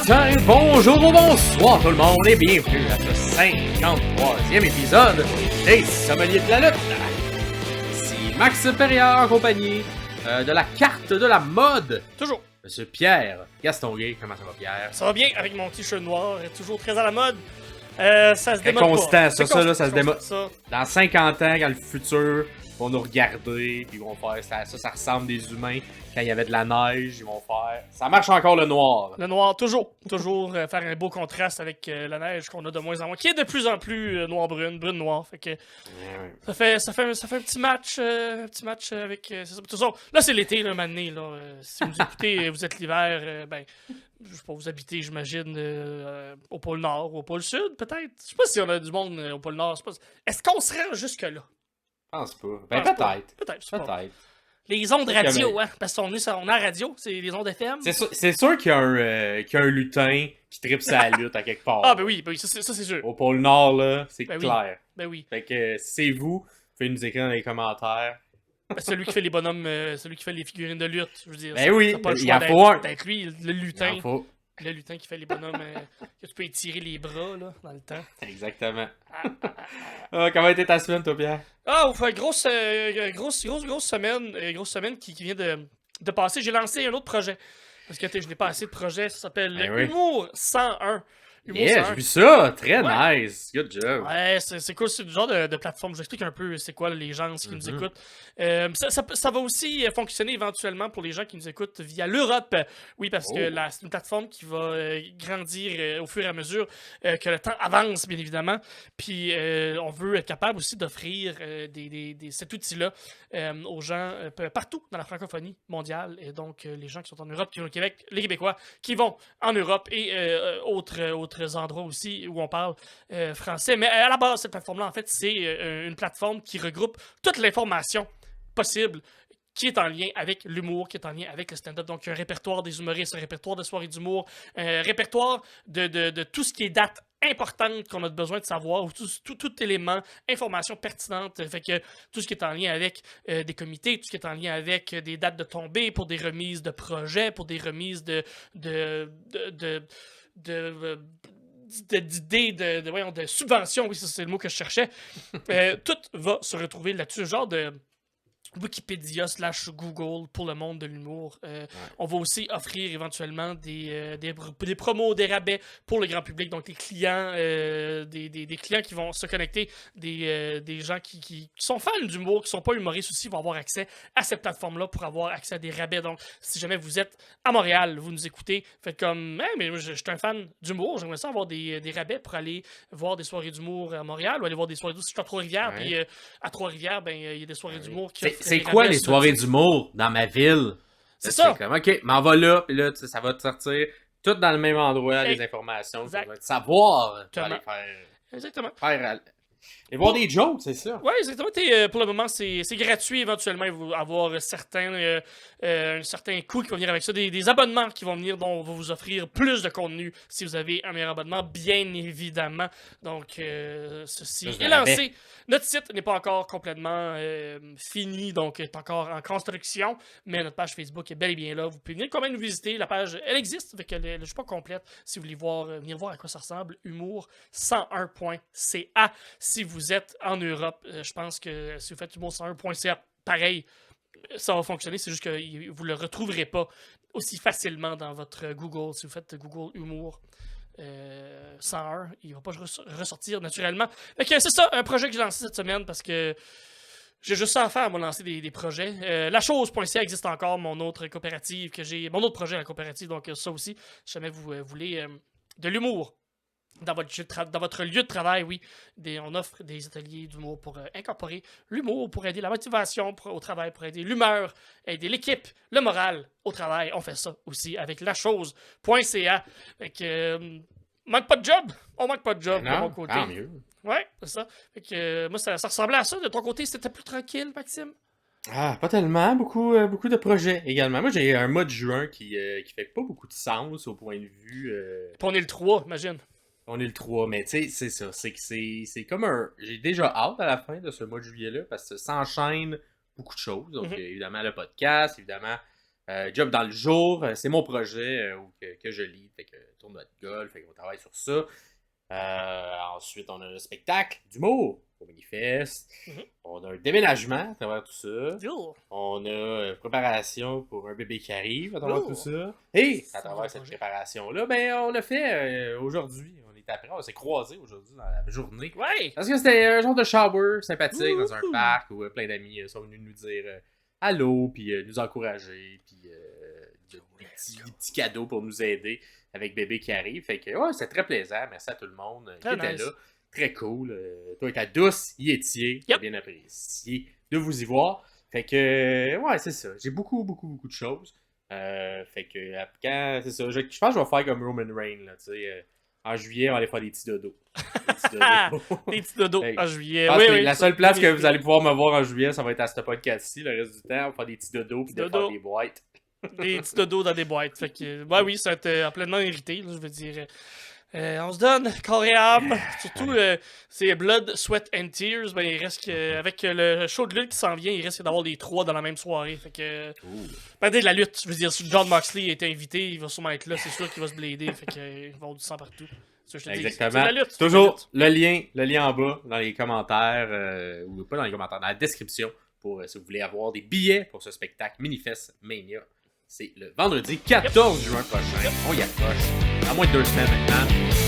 matin, bonjour ou bonsoir tout le monde et bienvenue à ce 53e épisode des Sommeliers de la lutte. Ici Max Perriard en compagnie de la carte de la mode. Toujours. Monsieur Pierre Gastonguay, comment ça va Pierre? Ça va bien avec mon t-shirt noir, toujours très à la mode. Ça se démode constant, pas. ça, ça se démode. Dans 50 ans, quand le futur vont nous regarder, puis ils vont faire ça ressemble des humains. Quand il y avait de la neige, ils vont faire... Ça marche encore le noir. Le noir, toujours faire un beau contraste avec la neige qu'on a de moins en moins, qui est de plus en plus brune-noir. Fait que ça fait un petit match, avec... c'est ça. De toute façon, là c'est l'été, là, maintenant, là. Si vous écoutez, vous êtes l'hiver, je sais pas, vous habitez, j'imagine, au pôle Nord ou au pôle Sud, peut-être. Je sais pas si on a du monde au pôle Nord. Est-ce qu'on se rend jusque-là? Je pense pas. Peut-être. Peut-être. Les ondes radio, hein, parce qu'on est en radio, c'est les ondes FM. C'est sûr qu'il y a un lutin qui tripe sa lutte à quelque part. Ah, ben oui, ça c'est sûr. Au pôle Nord, là, c'est clair. Oui. Ben oui. Fait que c'est vous, faites nous écrire dans les commentaires. Celui qui fait les bonhommes, celui qui fait les figurines de lutte, je veux dire. Ben oui, il en faut un. Peut-être lui, le lutin. Il en faut. Le lutin qui fait les bonhommes, que tu peux étirer les bras, là, dans le temps. Exactement. Comment a été ta semaine, toi, Pierre? Grosse semaine qui vient de passer. J'ai lancé un autre projet. Parce que je n'ai pas assez de projets. Ça s'appelle Humour 101. J'ai vu ça! Très nice! Good job! Ouais, c'est cool. C'est du genre de plateforme. Je vous explique un peu c'est quoi les gens qui nous écoutent. Ça va aussi fonctionner éventuellement pour les gens qui nous écoutent via l'Europe. Oui, parce que c'est une plateforme qui va grandir au fur et à mesure que le temps avance, bien évidemment. Puis on veut être capable aussi d'offrir cet outil-là aux gens partout dans la francophonie mondiale. Et donc, les gens qui sont en Europe, qui vont au Québec, les Québécois qui vont en Europe et autres endroits aussi où on parle français. Mais à la base, cette plateforme-là, en fait, c'est une plateforme qui regroupe toute l'information possible qui est en lien avec l'humour, qui est en lien avec le stand-up. Donc, un répertoire des humoristes, un répertoire de soirées d'humour, un répertoire de tout ce qui est date importante qu'on a besoin de savoir, ou tout élément, information pertinente, fait que tout ce qui est en lien avec des comités, tout ce qui est en lien avec des dates de tombée, pour des remises de projets, pour des remises d'idées, de subventions, oui, ça c'est le mot que je cherchais. Tout va se retrouver là-dessus, genre de Wikipédia / Google pour le monde de l'humour. On va aussi offrir éventuellement des promos, des rabais pour le grand public, donc les clients, des clients qui vont se connecter, des gens qui sont fans d'humour, qui sont pas humoristes aussi, vont avoir accès à cette plateforme-là pour avoir accès à des rabais. Donc, si jamais vous êtes à Montréal, vous nous écoutez, faites comme « mais je suis un fan d'humour, j'aimerais ça avoir des rabais pour aller voir des soirées d'humour à Montréal ou aller voir des soirées d'humour. Si je suis à Trois-Rivières, puis à Trois-Rivières, il y a des soirées d'humour qui C'est quoi les soirées d'humour dans ma ville? C'est ça. Comme, OK, m'en va là, puis là, ça va te sortir tout dans le même endroit, les informations. Exact. Tu vas savoir. Tu vas aller Exactement. Et voir des jokes, c'est ça. Oui, exactement. Pour le moment, c'est gratuit. Éventuellement, il va y avoir un certain coût qui va venir avec ça. Des abonnements qui vont venir, dont on va vous offrir plus de contenu si vous avez un meilleur abonnement, bien évidemment. Donc, ceci est lancé. Notre site n'est pas encore complètement fini, donc est encore en construction, mais notre page Facebook est bel et bien là. Vous pouvez venir quand même nous visiter. La page, elle existe, avec elle n'est pas complète. Si vous voulez venir voir à quoi ça ressemble, humour101.ca. Si vous êtes en Europe, je pense que si vous faites humour101.ca, pareil, ça va fonctionner. C'est juste que vous ne le retrouverez pas aussi facilement dans votre Google. Si vous faites Google Humour 101, il ne va pas ressortir naturellement. Fait que c'est ça, un projet que j'ai lancé cette semaine parce que j'ai juste ça à faire, moi, lancer des projets. Lachose.ca existe encore, mon autre coopérative que j'ai, mon autre projet à la coopérative, donc ça aussi, si jamais vous voulez de l'humour dans votre lieu de travail, oui, on offre des ateliers d'humour pour incorporer l'humour, pour aider la motivation au travail, pour aider l'humeur, aider l'équipe, le moral au travail. On fait ça aussi avec lachose.ca. Fait que, manque pas de job. On manque pas de job de mon côté. Tant mieux. Ouais, c'est ça. Fait que, moi, ça ressemblait à ça. De ton côté, c'était plus tranquille, Maxime? Pas tellement. Beaucoup de projets également. Moi, j'ai un mois de juin qui fait pas beaucoup de sens au point de vue... Puis on est le 3, imagine. On est le 3, mais tu sais, c'est ça. C'est comme un... J'ai déjà hâte à la fin de ce mois de juillet-là parce que ça s'enchaîne beaucoup de choses. Donc, évidemment, le podcast, évidemment, Job dans le jour, c'est mon projet que je lis. Fait que tournoi de golf, fait qu'on travaille sur ça. Ensuite, on a un spectacle d'humour au Minifest. On a un déménagement à travers tout ça. On a une préparation pour un bébé qui arrive à travers tout ça. Et à travers cette préparation-là, ben, on a fait aujourd'hui. On s'est croisés aujourd'hui dans la journée. Ouais! Parce que c'était un genre de shower sympathique dans un parc où plein d'amis sont venus nous dire allô, puis nous encourager, puis des petits cadeaux pour nous aider avec bébé qui arrive. Fait que ouais, c'est très plaisant. Merci à tout le monde qui était là. Très cool. Toi et ta douce Yétier. J'ai bien apprécié de vous y voir. Fait que ouais, c'est ça. J'ai beaucoup de choses. Fait que quand c'est ça, je pense que je vais faire comme Roman Reigns, là, tu sais. En juillet, on va aller faire des petits dodos. Des petits dodos en juillet. La seule place que vous allez pouvoir me voir en juillet, ça va être à ce podcast-ci. Le reste du temps, on va faire des petits dodos puis de faire des boîtes. Des petits dodos dans des boîtes. Fait que, oui, ça va être pleinement irrité, là, je veux dire. On se donne corps et âme. Surtout, c'est Blood, Sweat and Tears. Ben, il reste avec le show de lutte qui s'en vient, il risque d'avoir les 3 dans la même soirée. Fait que. Ben, dès de la lutte, je veux dire, si John Moxley a été invité, il va sûrement être là. C'est sûr qu'il va se blader. Fait qu'il va y avoir du sang partout. Exactement. La lutte, toujours le lien en bas dans les commentaires, ou pas dans les commentaires, dans la description, pour si vous voulez avoir des billets pour ce spectacle Minifest Mania. C'est le vendredi 14 juin prochain. On y approche. À moins de 2 semaines maintenant.